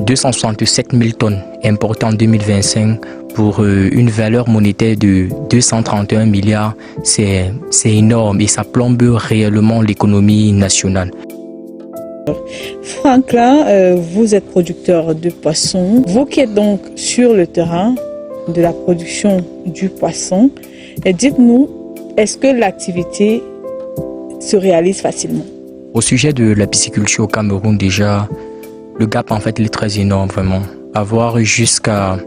267 000 tonnes importées en 2025 pour une valeur monétaire de 231 milliards. C'est énorme et ça plombe réellement l'économie nationale. Franklin, vous êtes producteur de poissons. Vous qui êtes donc sur le terrain de la production du poisson, dites-nous, est-ce que l'activité se réalise facilement? Au sujet de la pisciculture au Cameroun, déjà, le gap en fait il est très énorme vraiment. Avoir jusqu'à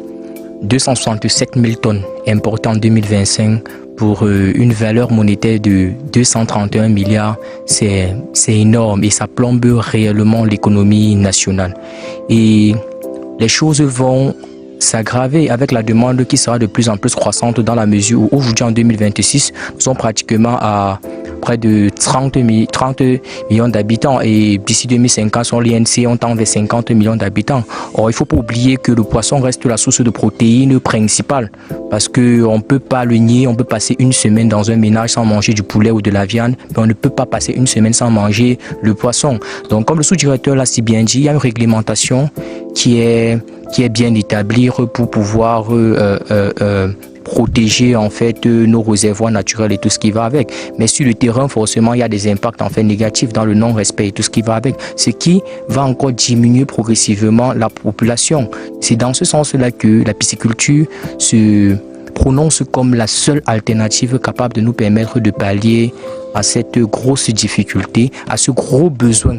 267 000 tonnes importées en 2025 pour une valeur monétaire de 231 milliards, c'est énorme et ça plombe réellement l'économie nationale. Et les choses vont s'aggraver avec la demande qui sera de plus en plus croissante dans la mesure où aujourd'hui en 2026, nous sommes pratiquement à près de 30 millions d'habitants et d'ici 2050, sur l'INC, on tend vers 50 millions d'habitants. Or, il ne faut pas oublier que le poisson reste la source de protéines principale parce qu'on ne peut pas le nier, on peut passer une semaine dans un ménage sans manger du poulet ou de la viande, mais on ne peut pas passer une semaine sans manger le poisson. Donc, comme le sous-directeur l'a si bien dit, il y a une réglementation qui est bien établie pour pouvoir protéger en fait nos réservoirs naturels et tout ce qui va avec. Mais sur le terrain, forcément, il y a des impacts en fait négatifs dans le non-respect et tout ce qui va avec, ce qui va encore diminuer progressivement la population. C'est dans ce sens-là que la pisciculture se prononce comme la seule alternative capable de nous permettre de pallier à cette grosse difficulté, à ce gros besoin